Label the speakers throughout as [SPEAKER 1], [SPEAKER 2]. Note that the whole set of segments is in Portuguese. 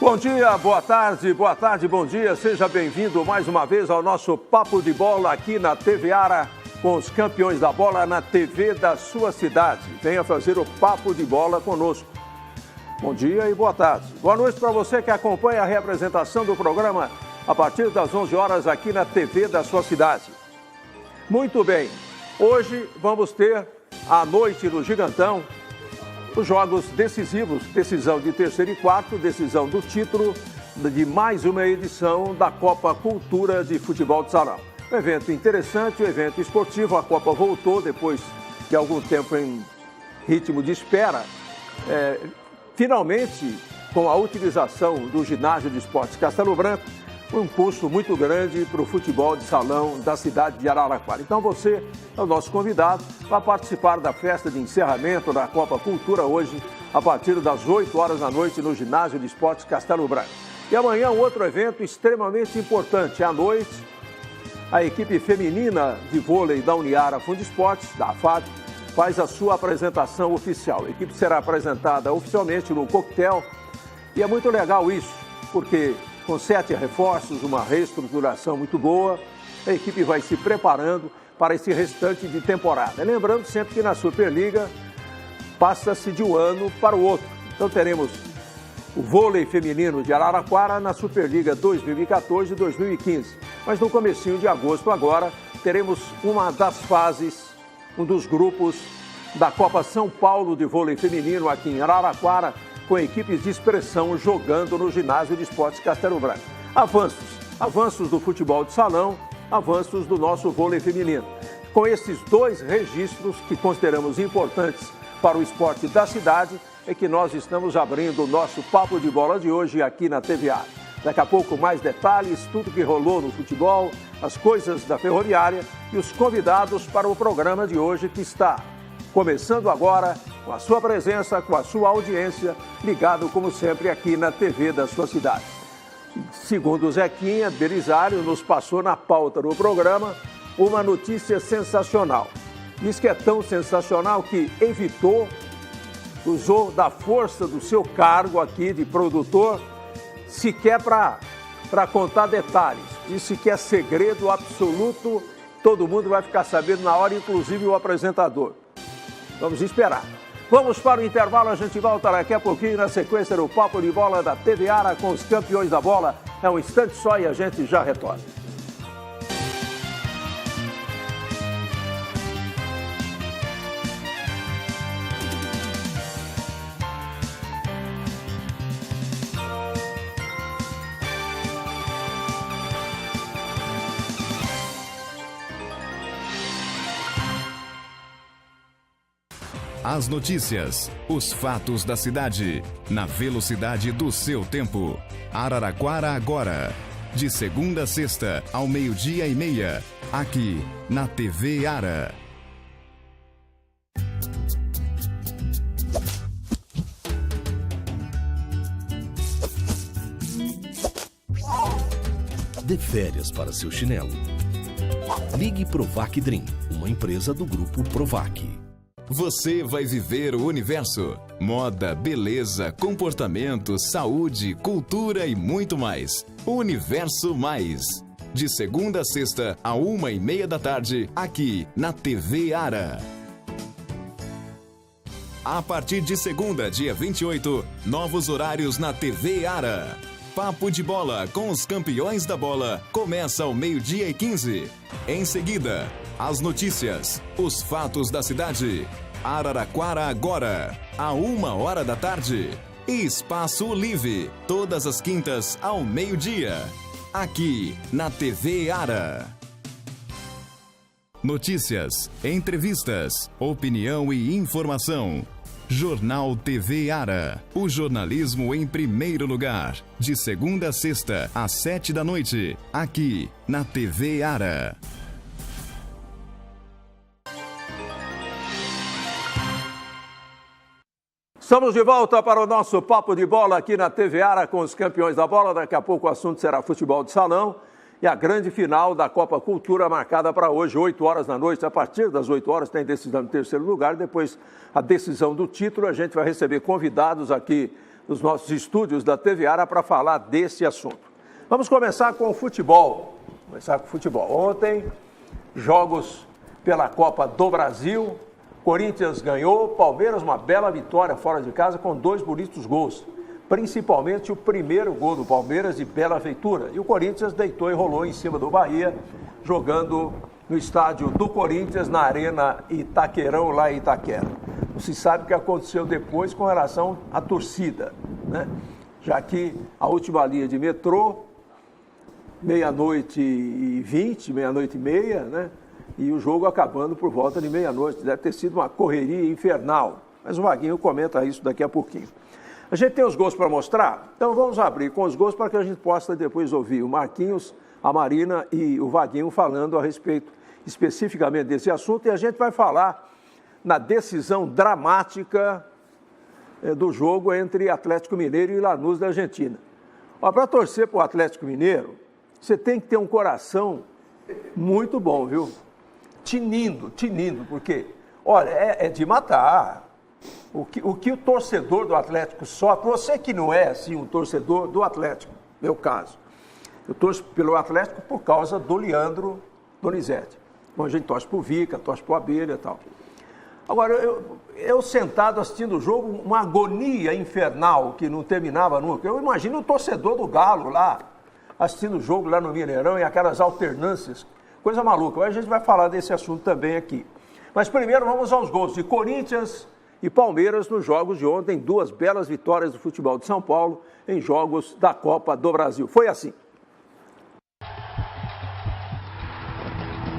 [SPEAKER 1] Bom dia, boa tarde, bom dia. Seja bem-vindo mais uma vez ao nosso Papo de Bola aqui na TV Ara, com os campeões da bola na TV da sua cidade. Venha fazer o Papo de Bola conosco. Bom dia e boa tarde. Boa noite para você que acompanha a reapresentação do programa a partir das 11 horas aqui na TV da sua cidade. Muito bem, hoje vamos ter à noite no Gigantão os jogos decisivos, decisão de terceiro e quarto, decisão do título de mais uma edição da Copa Cultura de Futebol de Salão. Um evento interessante, um evento esportivo. A Copa voltou depois de algum tempo em ritmo de espera. Finalmente, com a utilização do ginásio de esportes Castelo Branco, um impulso muito grande para o futebol de salão da cidade de Araraquara. Então você é o nosso convidado para participar da festa de encerramento da Copa Cultura hoje, a partir das 8 horas da noite no ginásio de esportes Castelo Branco. E amanhã outro evento extremamente importante. À noite, a equipe feminina de vôlei da Uniara Fundesportes, da AFAD, faz a sua apresentação oficial. A equipe será apresentada oficialmente no coquetel e é muito legal isso, porque com 7 reforços, uma reestruturação muito boa, a equipe vai se preparando para esse restante de temporada. Lembrando sempre que na Superliga passa-se de um ano para o outro. Então teremos o vôlei feminino de Araraquara na Superliga 2014 e 2015. Mas no comecinho de agosto agora teremos uma das fases, um dos grupos da Copa São Paulo de vôlei feminino aqui em Araraquara, com equipes de expressão jogando no ginásio de esportes Castelo Branco. Avanços do futebol de salão, avanços do nosso vôlei feminino. Com esses dois registros que consideramos importantes para o esporte da cidade, é que nós estamos abrindo o nosso Papo de Bola de hoje aqui na TVA. Daqui a pouco mais detalhes, tudo que rolou no futebol, as coisas da ferroviária e os convidados para o programa de hoje que está começando agora, com a sua presença, com a sua audiência, ligado como sempre aqui na TV da sua cidade. Segundo o Zequinha Belisário, nos passou na pauta do programa uma notícia sensacional. Diz que é tão sensacional que usou da força do seu cargo aqui de produtor, sequer para contar detalhes. Disse que é segredo absoluto, todo mundo vai ficar sabendo na hora, inclusive o apresentador. Vamos esperar. Vamos para o intervalo, a gente volta daqui a pouquinho na sequência do Papo de Bola da TV Ara com os campeões da bola. É um instante só e a gente já retorna.
[SPEAKER 2] As notícias, os fatos da cidade, na velocidade do seu tempo. Araraquara agora, de segunda a sexta, ao 12:30, aqui na TV Ara.
[SPEAKER 3] Dê férias para seu chinelo. Ligue Provac Dream, uma empresa do grupo Provac.
[SPEAKER 2] Você vai viver o universo. Moda, beleza, comportamento, saúde, cultura e muito mais. Universo Mais. De segunda a sexta, a 1:30 da tarde, aqui na TV Ara. A partir de segunda, dia 28, novos horários na TV Ara. Papo de Bola com os campeões da bola começa ao 12:15. Em seguida, as notícias, os fatos da cidade. Araraquara agora, a 1h da tarde. E Espaço Livre, todas as quintas ao 12:00. Aqui na TV Ara. Notícias, entrevistas, opinião e informação. Jornal TV Ara. O jornalismo em primeiro lugar. De segunda a sexta, às 7 da noite. Aqui na TV Ara.
[SPEAKER 1] Estamos de volta para o nosso Papo de Bola aqui na TV Ara com os campeões da bola. Daqui a pouco o assunto será futebol de salão e a grande final da Copa Cultura marcada para hoje, 8 horas da noite. A partir das 8 horas tem decisão em terceiro lugar, depois a decisão do título. A gente vai receber convidados aqui nos nossos estúdios da TV Ara para falar desse assunto. Vamos começar com o futebol. Ontem, jogos pela Copa do Brasil. Corinthians ganhou, Palmeiras uma bela vitória fora de casa com 2 bonitos gols. Principalmente o primeiro gol do Palmeiras de bela feitura. E o Corinthians deitou e rolou em cima do Bahia, jogando no estádio do Corinthians, na Arena Itaquerão, lá em Itaquera. Não se sabe o que aconteceu depois com relação à torcida, né? Já que a última linha de metrô, 00:20, 00:30, né? E o jogo acabando por volta de 00:00. Deve ter sido uma correria infernal. Mas o Vaguinho comenta isso daqui a pouquinho. A gente tem os gols para mostrar? Então vamos abrir com os gols para que a gente possa depois ouvir o Marquinhos, a Marina e o Vaguinho falando a respeito especificamente desse assunto. E a gente vai falar na decisão dramática do jogo entre Atlético Mineiro e Lanús da Argentina. Para torcer para o Atlético Mineiro, você tem que ter um coração muito bom, viu? Tinindo, porque, olha, é de matar. O que o torcedor do Atlético sofre, você que não é, assim, um torcedor do Atlético, meu caso. Eu torço pelo Atlético por causa do Leandro Donizete. Bom, a gente torce pro Vica, torce pro Abelha e tal. Agora, eu sentado assistindo o jogo, uma agonia infernal que não terminava nunca. Eu imagino o torcedor do Galo lá, assistindo o jogo lá no Mineirão e aquelas alternâncias. Coisa maluca. Mas a gente vai falar desse assunto também aqui. Mas primeiro vamos aos gols de Corinthians e Palmeiras nos jogos de ontem. 2 belas vitórias do futebol de São Paulo em jogos da Copa do Brasil. Foi assim.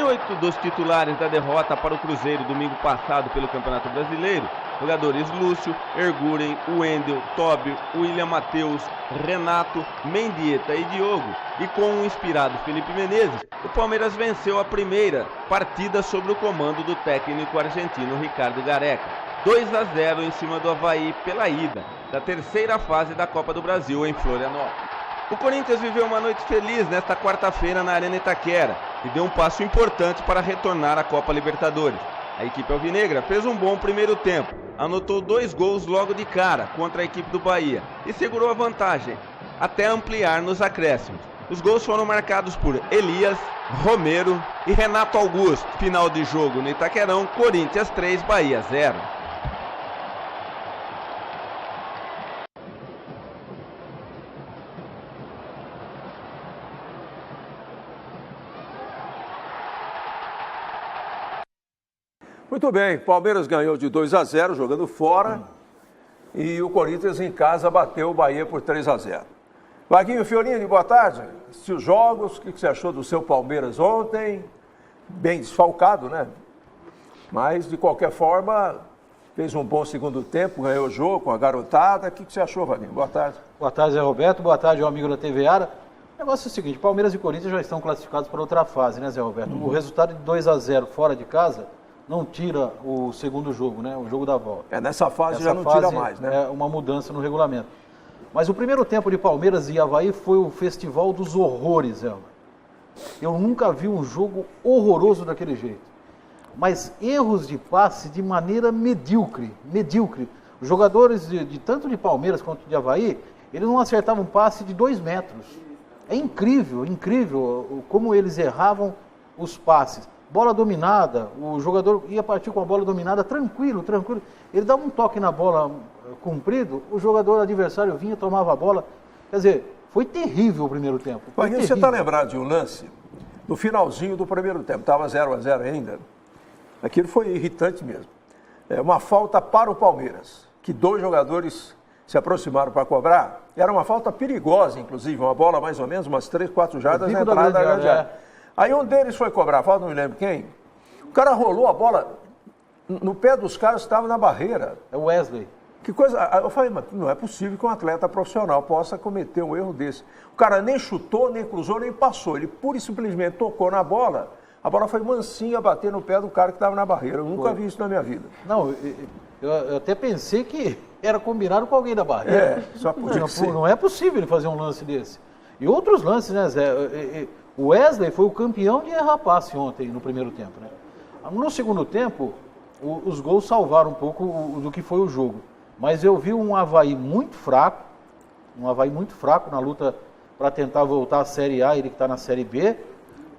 [SPEAKER 4] 8 dos titulares da derrota para o Cruzeiro domingo passado pelo Campeonato Brasileiro, jogadores Lúcio, Erguren, Wendel, Tóbio, William Matheus, Renato, Mendieta e Diogo. E com o inspirado Felipe Menezes, o Palmeiras venceu a primeira partida sob o comando do técnico argentino Ricardo Gareca. 2-0 em cima do Avaí pela ida da terceira fase da Copa do Brasil em Florianópolis. O Corinthians viveu uma noite feliz nesta quarta-feira na Arena Itaquera e deu um passo importante para retornar à Copa Libertadores. A equipe alvinegra fez um bom primeiro tempo, anotou 2 gols logo de cara contra a equipe do Bahia e segurou a vantagem até ampliar nos acréscimos. Os gols foram marcados por Elias, Romero e Renato Augusto. Final de jogo no Itaquerão, Corinthians 3, Bahia 0.
[SPEAKER 1] Muito bem, Palmeiras ganhou de 2-0, jogando fora, e o Corinthians em casa bateu o Bahia por 3-0. Vaguinho Fiorini, boa tarde. Assistiu os jogos, o que você achou do seu Palmeiras ontem? Bem desfalcado, né? Mas, de qualquer forma, fez um bom segundo tempo, ganhou o jogo com a garotada. O que você achou, Vaguinho? Boa tarde.
[SPEAKER 5] Boa tarde, Zé Roberto. Boa tarde, ao amigo da TV Ara. O negócio é o seguinte, Palmeiras e Corinthians já estão classificados para outra fase, né, Zé Roberto? O resultado de 2-0 fora de casa não tira o segundo jogo, né? O jogo da volta.
[SPEAKER 1] Nessa fase já não tira mais, né?
[SPEAKER 5] É uma mudança no regulamento. Mas o primeiro tempo de Palmeiras e Avaí foi o festival dos horrores, Elma. Eu nunca vi um jogo horroroso daquele jeito. Mas erros de passe de maneira medíocre. Os jogadores tanto de Palmeiras quanto de Avaí, eles não acertavam um passe de 2 metros. É incrível como eles erravam os passes. Bola dominada, o jogador ia partir com a bola dominada tranquilo. Ele dava um toque na bola comprido, o jogador adversário vinha, tomava a bola. Quer dizer, foi terrível o primeiro tempo.
[SPEAKER 1] Mas você está lembrado de um lance no finalzinho do primeiro tempo, estava 0-0 ainda. Aquilo foi irritante mesmo. É uma falta para o Palmeiras, que 2 jogadores se aproximaram para cobrar. Era uma falta perigosa, inclusive, uma bola mais ou menos, umas 3, 4 jardas na entrada da grande área. Aí um deles foi cobrar a falta, não me lembro quem. O cara rolou a bola no pé dos caras que estavam na barreira.
[SPEAKER 5] É o Wesley.
[SPEAKER 1] Que coisa. Eu falei, mas não é possível que um atleta profissional possa cometer um erro desse. O cara nem chutou, nem cruzou, nem passou. Ele pura e simplesmente tocou na bola. A bola foi mansinha bater no pé do cara que estava na barreira. Eu nunca vi isso na minha vida.
[SPEAKER 5] Não, eu até pensei que era combinado com alguém da barreira.
[SPEAKER 1] Só podia ser.
[SPEAKER 5] Não é possível ele fazer um lance desse. E outros lances, né, Zé? O Wesley foi o campeão de errar passe ontem, no primeiro tempo, né? No segundo tempo, os gols salvaram um pouco do que foi o jogo. Mas eu vi um Avaí muito fraco na luta para tentar voltar à Série A, ele que está na Série B.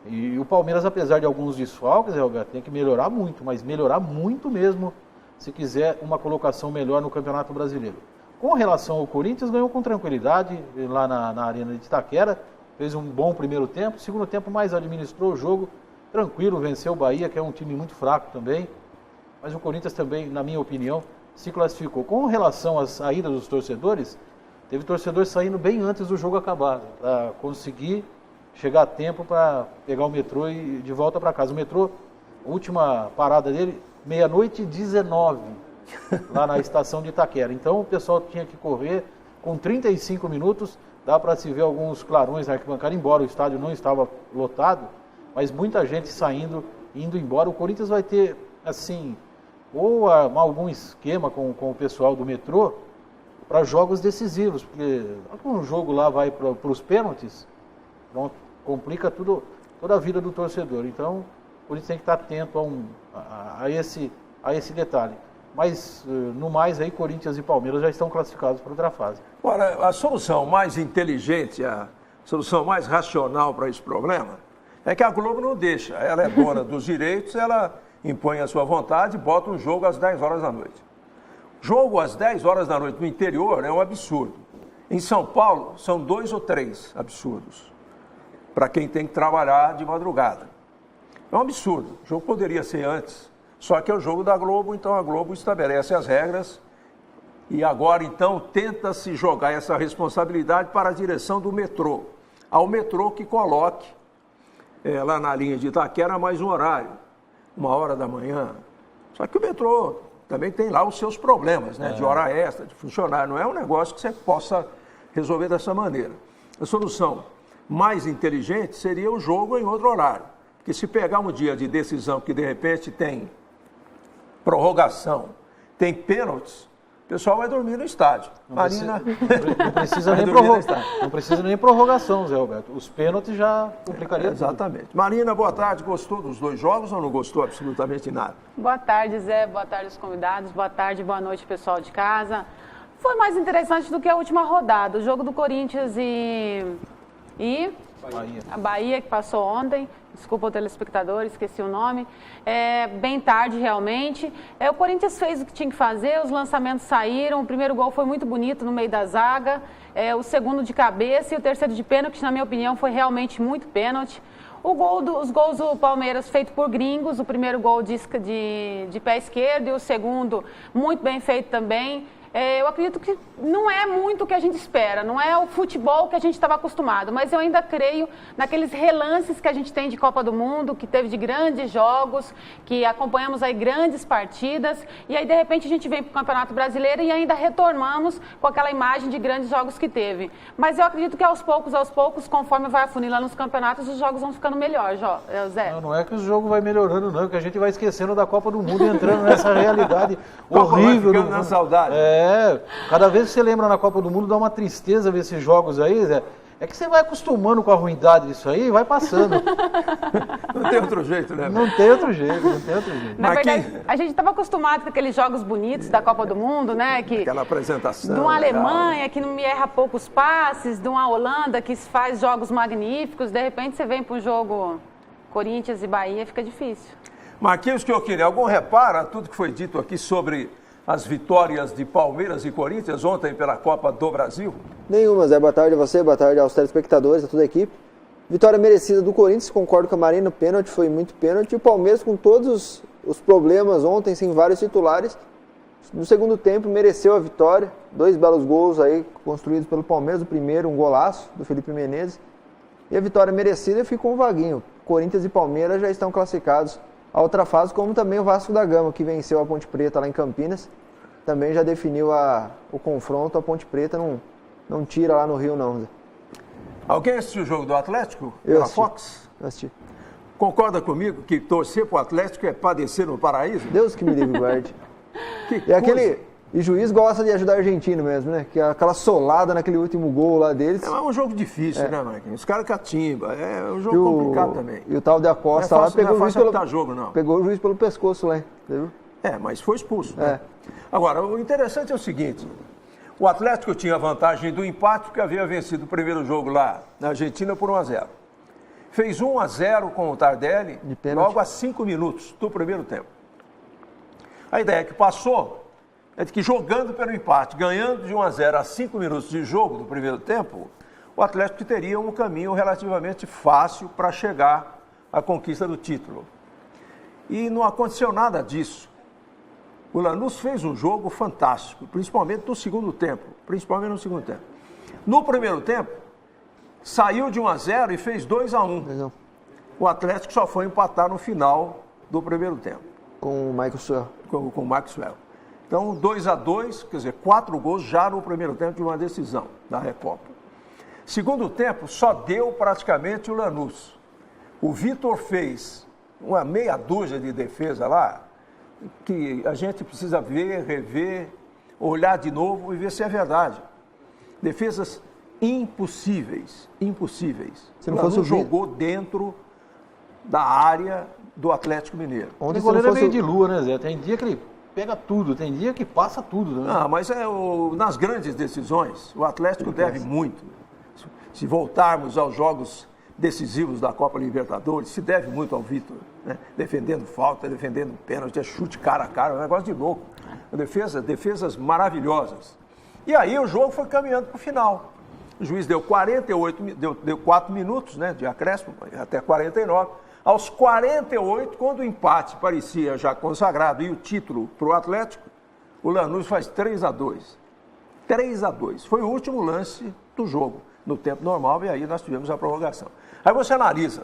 [SPEAKER 5] E o Palmeiras, apesar de alguns desfalques, Roberto, tem que melhorar muito, mas melhorar muito mesmo, se quiser uma colocação melhor no Campeonato Brasileiro. Com relação ao Corinthians, ganhou com tranquilidade lá na Arena de Itaquera, fez um bom primeiro tempo, segundo tempo mais administrou o jogo, tranquilo, venceu o Bahia, que é um time muito fraco também, mas o Corinthians também, na minha opinião, se classificou. Com relação à saída dos torcedores, teve torcedores saindo bem antes do jogo acabar, para conseguir chegar a tempo para pegar o metrô e de volta para casa. O metrô, a última parada dele, 00:19, lá na estação de Itaquera. Então o pessoal tinha que correr, com 35 minutos, dá para se ver alguns clarões na arquibancada, embora o estádio não estava lotado, mas muita gente saindo, indo embora. O Corinthians vai ter, assim, ou algum esquema com o pessoal do metrô para jogos decisivos, porque um jogo lá vai para os pênaltis, pronto, complica toda a vida do torcedor. Então, por isso tem que estar atento a esse detalhe. Mas, no mais, aí Corinthians e Palmeiras já estão classificados para outra fase.
[SPEAKER 1] Ora, a solução mais inteligente, a solução mais racional para esse problema é que a Globo não deixa. Ela é dona dos direitos, ela impõe a sua vontade e bota um jogo às 10 horas da noite. Jogo às 10 horas da noite no interior é um absurdo. Em São Paulo, são 2 ou 3 absurdos para quem tem que trabalhar de madrugada. É um absurdo. O jogo poderia ser antes, só que é o jogo da Globo, então a Globo estabelece as regras e agora, então, tenta-se jogar essa responsabilidade para a direção do metrô. Ao metrô que coloque lá na linha de Itaquera mais um horário, 1h da manhã. Só que o metrô também tem lá os seus problemas, né? De hora extra, de funcionário. Não é um negócio que você possa resolver dessa maneira. A solução mais inteligente seria o jogo em outro horário. Porque se pegar um dia de decisão que de repente tem prorrogação, tem pênaltis, o pessoal vai dormir no estádio.
[SPEAKER 5] Não precisa nem prorrogação, Zé Roberto. Os pênaltis já complicariam tudo.
[SPEAKER 1] Exatamente. Marina, boa tarde. Gostou dos 2 jogos ou não gostou absolutamente nada?
[SPEAKER 6] Boa tarde, Zé. Boa tarde aos convidados. Boa tarde, boa noite, pessoal de casa. Foi mais interessante do que a última rodada. O jogo do Corinthians e a Bahia, que passou ontem. Desculpa o telespectador, esqueci o nome. Bem tarde, realmente. O Corinthians fez o que tinha que fazer, os lançamentos saíram. O primeiro gol foi muito bonito no meio da zaga. O segundo de cabeça e o terceiro de pênalti, na minha opinião, foi realmente muito pênalti. Os gols do Palmeiras feito por gringos. O primeiro gol de pé esquerdo e o segundo muito bem feito também. Eu acredito que não é muito o que a gente espera, não é o futebol que a gente estava acostumado, mas eu ainda creio naqueles relances que a gente tem de Copa do Mundo, que teve de grandes jogos, que acompanhamos aí grandes partidas, e aí de repente a gente vem para o Campeonato Brasileiro e ainda retornamos com aquela imagem de grandes jogos que teve. Mas eu acredito que aos poucos, conforme vai afunilando os campeonatos, os jogos vão ficando melhores, Zé.
[SPEAKER 5] Não é que o jogo vai melhorando, não, que a gente vai esquecendo da Copa do Mundo e entrando nessa realidade horrível.
[SPEAKER 1] Vai ficando na saudade.
[SPEAKER 5] Cada vez que você lembra na Copa do Mundo, dá uma tristeza ver esses jogos aí, Zé. É que você vai acostumando com a ruindade disso aí e vai passando.
[SPEAKER 1] Não tem outro jeito, né?
[SPEAKER 5] Não tem outro jeito.
[SPEAKER 6] Na verdade, a gente estava acostumado com aqueles jogos bonitos da Copa do Mundo, né?
[SPEAKER 1] Aquela apresentação.
[SPEAKER 6] De uma Alemanha que não me erra poucos passes, de uma Holanda que faz jogos magníficos. De repente você vem para um jogo Corinthians e Bahia, fica difícil.
[SPEAKER 1] Marquinhos, que eu queria, algum reparo a tudo que foi dito aqui sobre as vitórias de Palmeiras e Corinthians ontem pela Copa do Brasil?
[SPEAKER 7] Nenhuma, Zé. Boa tarde a você, boa tarde aos telespectadores, a toda a equipe. Vitória merecida do Corinthians, concordo com a Marina, o pênalti foi muito pênalti. E o Palmeiras, com todos os problemas ontem, sem vários titulares, no segundo tempo mereceu a vitória. 2 belos gols aí construídos pelo Palmeiras. O primeiro, um golaço do Felipe Menezes. E a vitória merecida ficou um vaguinho. Corinthians e Palmeiras já estão classificados a outra fase, como também o Vasco da Gama, que venceu a Ponte Preta lá em Campinas. Também já definiu o confronto. A Ponte Preta não tira lá no Rio, não.
[SPEAKER 1] Alguém assistiu o jogo do Atlético?
[SPEAKER 7] Eu assisti.
[SPEAKER 1] Fox?
[SPEAKER 7] Eu assisti.
[SPEAKER 1] Concorda comigo que torcer para o Atlético é padecer no paraíso?
[SPEAKER 7] Deus que me livre e guarde. E juiz gosta de ajudar argentino mesmo, né? Que é aquela solada naquele último gol lá deles.
[SPEAKER 1] É um jogo difícil, né, Marquinhos? Os caras catimbam. É um jogo complicado também.
[SPEAKER 7] E o tal de Acosta lá pegou o juiz
[SPEAKER 1] jogo, não.
[SPEAKER 7] Pegou o juiz pelo pescoço lá, entendeu?
[SPEAKER 1] Mas foi expulso. Né? Agora, o interessante é o seguinte, o Atlético tinha a vantagem do empate porque havia vencido o primeiro jogo lá na Argentina por 1-0. Fez 1-0 com o Tardelli logo a 5 minutos do primeiro tempo. A ideia que passou é de que jogando pelo empate, ganhando de 1-0 a 5 minutos de jogo do primeiro tempo, o Atlético teria um caminho relativamente fácil para chegar à conquista do título. E não aconteceu nada disso. O Lanús fez um jogo fantástico, principalmente no segundo tempo. No primeiro tempo, saiu de 1-0 e fez 2-1. O Atlético só foi empatar no final do primeiro tempo.
[SPEAKER 7] Com o Maxwell.
[SPEAKER 1] Com o Maxwell. Então, 2-2, quer dizer, 4 gols já no primeiro tempo de uma decisão da Recopa. Segundo tempo, só deu praticamente o Lanús. O Vitor fez uma meia dúzia de defesa lá, que a gente precisa ver, rever, olhar de novo e ver se é verdade. Defesas impossíveis.
[SPEAKER 7] Se não fosse o
[SPEAKER 1] jogou dentro da área do Atlético Mineiro.
[SPEAKER 5] Ontem o goleiro é meio de lua, né, Zé? Tem dia que ele pega tudo, tem dia que passa tudo. Né?
[SPEAKER 1] Mas nas grandes decisões, o Atlético deve muito. Se voltarmos aos jogos decisivos da Copa Libertadores, se deve muito ao Vitor, né? Defendendo falta, defendendo pênalti, chute cara a cara, um negócio de louco. Defesas maravilhosas. E aí o jogo foi caminhando para o final. O juiz deu 4 minutos, né, de acréscimo, até 49. Aos 48, quando o empate parecia já consagrado e o título para o Atlético, o Lanús faz 3-2. 3-2. Foi o último lance do jogo, no tempo normal, e aí nós tivemos a prorrogação. Aí você analisa,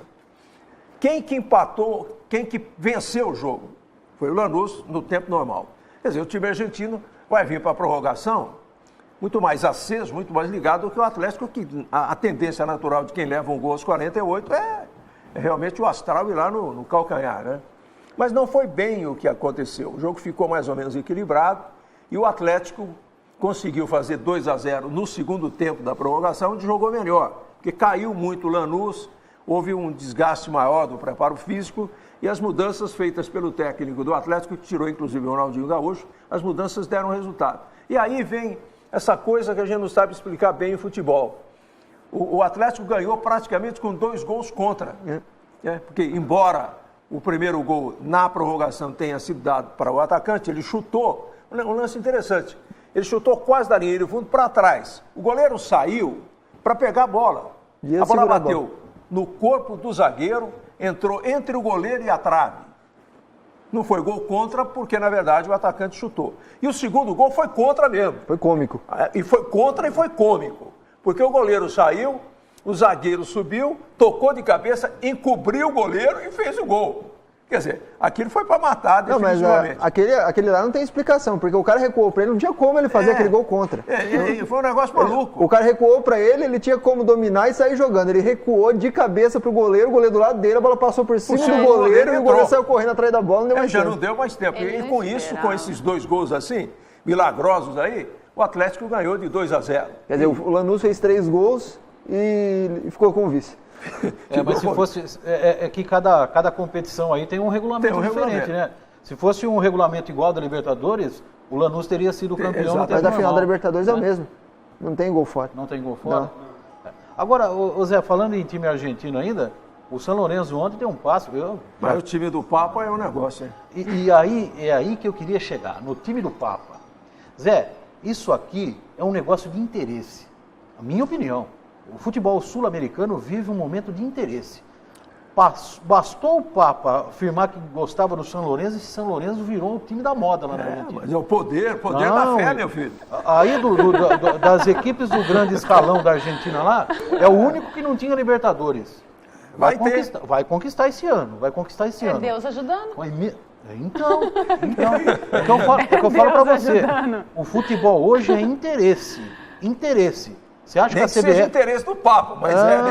[SPEAKER 1] quem que empatou, quem que venceu o jogo? Foi o Lanús no tempo normal. Quer dizer, o time argentino vai vir para a prorrogação muito mais aceso, muito mais ligado do que o Atlético, que a tendência natural de quem leva um gol aos 48 é realmente o astral ir lá no calcanhar, né? Mas não foi bem o que aconteceu. O jogo ficou mais ou menos equilibrado e o Atlético conseguiu fazer 2-0 no segundo tempo da prorrogação, onde jogou melhor, porque caiu muito o Lanús, houve um desgaste maior do preparo físico e as mudanças feitas pelo técnico do Atlético, que tirou inclusive o Ronaldinho Gaúcho, as mudanças deram resultado. E aí vem essa coisa que a gente não sabe explicar bem em futebol. O Atlético ganhou praticamente com 2 gols contra, porque embora o primeiro gol na prorrogação tenha sido dado para o atacante, ele chutou, um lance interessante, ele chutou quase da linha de fundo para trás. O goleiro saiu para pegar a bola. A bola bateu no corpo do zagueiro, entrou entre o goleiro e a trave. Não foi gol contra, porque na verdade o atacante chutou. E o segundo gol foi contra mesmo.
[SPEAKER 7] Foi cômico.
[SPEAKER 1] E foi contra e foi cômico. Porque o goleiro saiu, o zagueiro subiu, tocou de cabeça, encobriu o goleiro e fez o gol. Quer dizer, aquilo foi para matar definitivamente.
[SPEAKER 7] Não, mas aquele lá não tem explicação, porque o cara recuou para ele, não tinha como ele fazer aquele gol contra.
[SPEAKER 1] Foi um negócio maluco.
[SPEAKER 7] O cara recuou para ele tinha como dominar e sair jogando. Ele recuou de cabeça pro goleiro, o goleiro do lado dele, a bola passou por cima do goleiro e o goleiro saiu correndo atrás da bola, não deu mais tempo.
[SPEAKER 1] Não deu mais tempo. E com isso, com esses 2 gols assim, milagrosos aí, o Atlético ganhou de 2-0.
[SPEAKER 7] Quer dizer, o Lanús fez 3 gols e ficou com o vice.
[SPEAKER 5] Mas se fosse... É que cada competição aí tem um regulamento diferente, né? Se fosse um regulamento igual da Libertadores, o Lanús teria sido campeão.
[SPEAKER 7] Mas da final da Libertadores é o mesmo. Não tem gol fora.
[SPEAKER 5] Não tem gol fora? Não. Agora, Zé, falando em time argentino ainda, o São Lourenço ontem deu um passo.
[SPEAKER 1] Mas o time do Papa é um negócio, hein?
[SPEAKER 5] E aí, é aí que eu queria chegar, no time do Papa. Zé, isso aqui é um negócio de interesse. A minha opinião. O futebol sul-americano vive um momento de interesse. Bastou o Papa afirmar que gostava do São Lourenço e São Lourenço virou o time da moda lá na Argentina.
[SPEAKER 1] Mas é o poder da fé, meu filho.
[SPEAKER 5] Aí das equipes do grande escalão da Argentina lá, é o único que não tinha Libertadores. Vai conquistar esse ano. É
[SPEAKER 6] Deus ajudando.
[SPEAKER 5] Então, é que eu falo para você. O futebol hoje é interesse. Você acha
[SPEAKER 1] Nem
[SPEAKER 5] que a CBF...
[SPEAKER 1] seja interesse do Papa, mas né?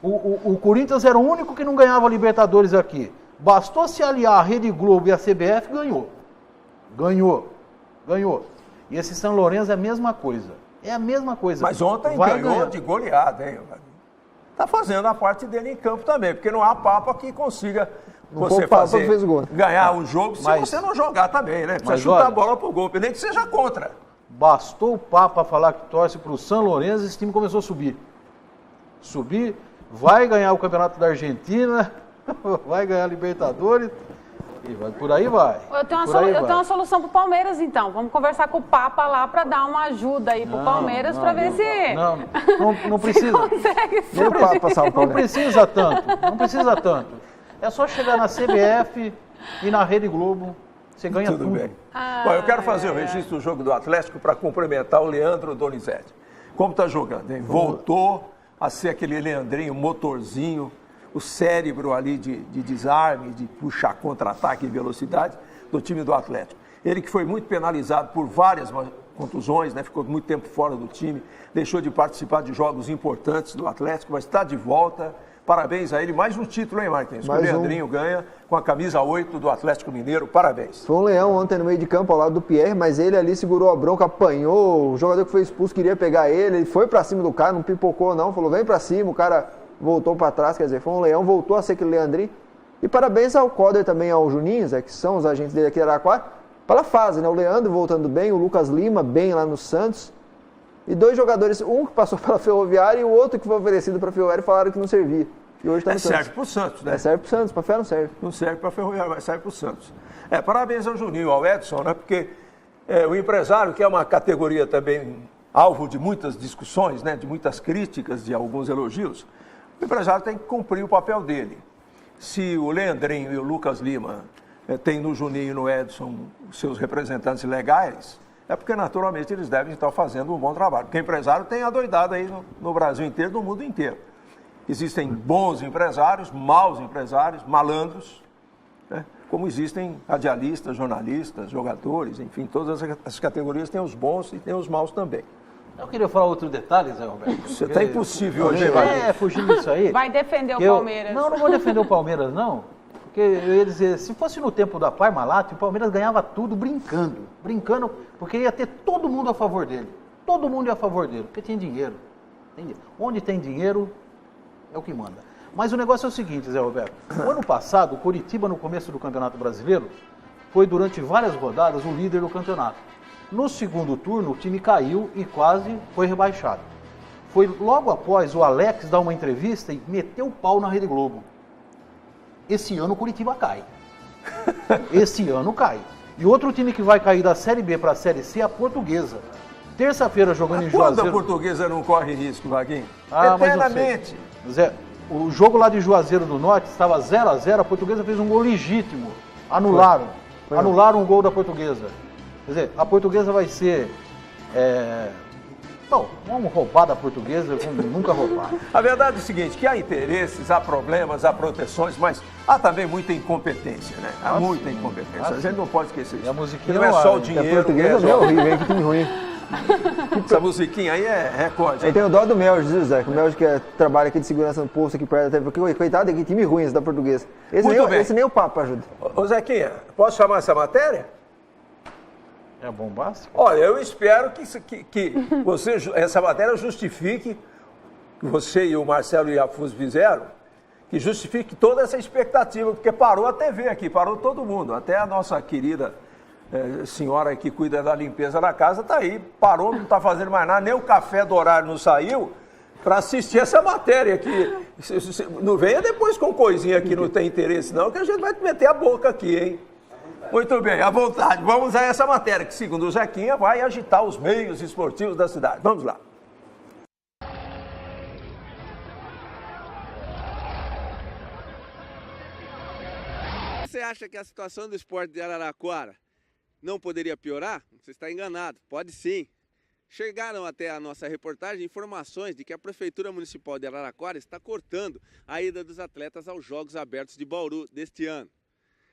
[SPEAKER 5] O Corinthians era o único que não ganhava Libertadores aqui. Bastou se aliar a Rede Globo e a CBF, ganhou. E esse São Lourenço é a mesma coisa. É a mesma coisa.
[SPEAKER 1] Mas ontem ganhou de goleada, hein? está fazendo a parte dele em campo também, porque não há Papa que consiga você
[SPEAKER 7] Papa fez gol.
[SPEAKER 1] ganhar o jogo se você não jogar também, né? Precisa chutar a bola pro gol, nem que seja contra.
[SPEAKER 5] Bastou o Papa falar que torce para o São Lourenço e esse time começou a subir. Subir, vai ganhar o Campeonato da Argentina, vai ganhar a Libertadores e vai, por aí vai.
[SPEAKER 6] Eu tenho uma solução pro Palmeiras, então. Vamos conversar com o Papa lá para dar uma ajuda aí pro Palmeiras para ver se...
[SPEAKER 5] Não precisa.
[SPEAKER 7] Nem o Papa salva o Palmeiras.
[SPEAKER 5] Não precisa tanto. É só chegar na CBF e na Rede Globo, você ganha tudo.
[SPEAKER 1] Bem. Bom, eu quero fazer o registro do jogo do Atlético para cumprimentar o Leandro Donizete. Como está jogando, hein? Voltou a ser aquele Leandrinho, motorzinho, o cérebro ali de desarme, de puxar contra-ataque e velocidade do time do Atlético. Ele que foi muito penalizado por várias contusões, né? Ficou muito tempo fora do time, deixou de participar de jogos importantes do Atlético, mas está de volta. Parabéns a ele. Mais um título, hein, Marquinhos? O Leandrinho ganha com a camisa 8 do Atlético Mineiro. Parabéns.
[SPEAKER 7] Foi um leão ontem no meio de campo ao lado do Pierre, mas ele ali segurou a bronca, apanhou. O jogador que foi expulso queria pegar ele foi pra cima do cara, não pipocou não, falou vem pra cima, o cara voltou pra trás, quer dizer, foi um leão, voltou a ser aquele Leandrinho. E parabéns ao Coder também, ao Juninho, que são os agentes dele aqui da Araraquara, pela fase, né? O Leandro voltando bem, o Lucas Lima bem lá no Santos. E dois jogadores, um que passou pela Ferroviária e o outro que foi oferecido pra Ferroviária, falaram que não servia. E hoje tá no Santos.
[SPEAKER 1] Serve pro Santos, né?
[SPEAKER 7] Serve pro Santos, pra Fé não serve.
[SPEAKER 1] Não serve pra Ferroviária, mas serve pro Santos. Parabéns ao Juninho, ao Edson, né? Porque o empresário, que é uma categoria também alvo de muitas discussões, né? De muitas críticas, de alguns elogios, o empresário tem que cumprir o papel dele. Se o Leandrinho e o Lucas Lima têm no Juninho e no Edson os seus representantes legais, é porque naturalmente eles devem estar fazendo um bom trabalho. Porque o empresário tem adoidado aí no Brasil inteiro, no mundo inteiro. Existem bons empresários, maus empresários, malandros, né? Como existem radialistas, jornalistas, jogadores, enfim, todas as categorias têm os bons e têm os maus também.
[SPEAKER 5] Eu queria falar outro detalhe, Zé Roberto.
[SPEAKER 1] Você está impossível hoje.
[SPEAKER 5] Fugindo disso aí.
[SPEAKER 6] Vai defender o Palmeiras.
[SPEAKER 5] Não vou defender o Palmeiras, não. Porque eu ia dizer, se fosse no tempo da Parmalat, o Palmeiras ganhava tudo brincando. Brincando, porque ia ter todo mundo a favor dele. Todo mundo ia a favor dele, porque tinha dinheiro. Onde tem dinheiro, é o que manda. Mas o negócio é o seguinte, Zé Roberto. O ano passado, o Coritiba, no começo do Campeonato Brasileiro, foi durante várias rodadas o líder do campeonato. No segundo turno, o time caiu e quase foi rebaixado. Foi logo após o Alex dar uma entrevista e meter o pau na Rede Globo. Esse ano o Coritiba cai. Esse ano cai. E outro time que vai cair da Série B para a Série C é a Portuguesa. Terça-feira jogando em Juazeiro.
[SPEAKER 1] Quando a Portuguesa não corre risco, Vaguinho?
[SPEAKER 5] Eternamente. Zé, o jogo lá de Juazeiro do Norte estava 0-0, a Portuguesa fez um gol legítimo. Anularam. Anularam um gol da Portuguesa. Quer dizer, a Portuguesa vai ser... Não, vamos roubar da Portuguesa, vamos nunca roubar.
[SPEAKER 1] A verdade é o seguinte, que há interesses, há problemas, há proteções, mas há também muita incompetência, né? Há muita incompetência. A gente não pode esquecer isso.
[SPEAKER 5] E a musiquinha
[SPEAKER 1] não é só o dinheiro.
[SPEAKER 7] A Portuguesa é horrível, hein? Que time ruim.
[SPEAKER 1] Essa musiquinha aí é recorde.
[SPEAKER 7] Eu tenho dó do Melge, Zé, o Melge que trabalha aqui de segurança no posto aqui perto, até coitado, que time ruim esse da Portuguesa. Esse nem o Papa ajuda.
[SPEAKER 1] Ô Zequinha, posso chamar essa matéria?
[SPEAKER 5] É bombástico?
[SPEAKER 1] Olha, eu espero que você, essa matéria justifique, que você e o Marcelo Iafuz fizeram, que justifique toda essa expectativa, porque parou a TV aqui, parou todo mundo, até a nossa querida senhora que cuida da limpeza da casa está aí, parou, não está fazendo mais nada, nem o café do horário não saiu para assistir essa matéria aqui. Não venha depois com coisinha que não tem interesse não, que a gente vai meter a boca aqui, hein? Muito bem, à vontade. Vamos a essa matéria que, segundo o Zequinha, vai agitar os meios esportivos da cidade. Vamos lá.
[SPEAKER 8] Você acha que a situação do esporte de Araraquara não poderia piorar? Você está enganado. Pode sim. Chegaram até a nossa reportagem informações de que a Prefeitura Municipal de Araraquara está cortando a ida dos atletas aos Jogos Abertos de Bauru deste ano.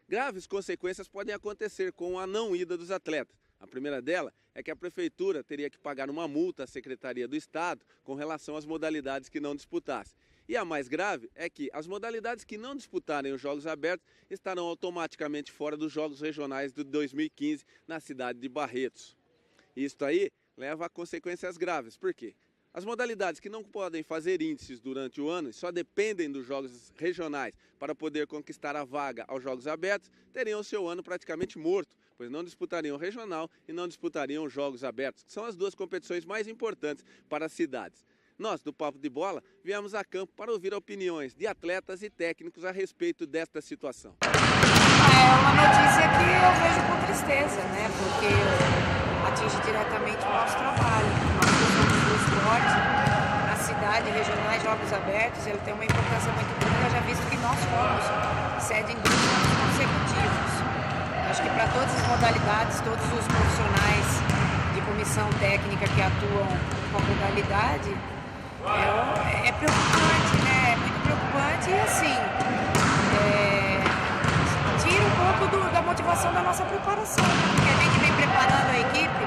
[SPEAKER 8] Graves consequências podem acontecer com a não ida dos atletas. A primeira dela é que a Prefeitura teria que pagar uma multa à Secretaria do Estado com relação às modalidades que não disputassem. E a mais grave é que as modalidades que não disputarem os Jogos Abertos estarão automaticamente fora dos Jogos Regionais de 2015 na cidade de Barretos. Isso aí leva a consequências graves. Por quê? As modalidades que não podem fazer índices durante o ano e só dependem dos jogos regionais para poder conquistar a vaga aos Jogos Abertos, teriam seu ano praticamente morto, pois não disputariam o regional e não disputariam os Jogos Abertos, que são as duas competições mais importantes para as cidades. Nós, do Papo de Bola, viemos a campo para ouvir opiniões de atletas e técnicos a respeito desta situação.
[SPEAKER 9] É uma notícia que eu vejo com tristeza, né? Porque atinge diretamente o nosso trabalho. Nós somos do esporte, a cidade, regionais, Jogos Abertos, ele tem uma importância muito grande, já visto que nós fomos sede em 2 anos consecutivos. Acho que para todas as modalidades, todos os profissionais de comissão técnica que atuam com a modalidade, é preocupante, né? É muito preocupante e assim, tira um pouco da motivação da nossa preparação, porque a gente vem preparando a equipe,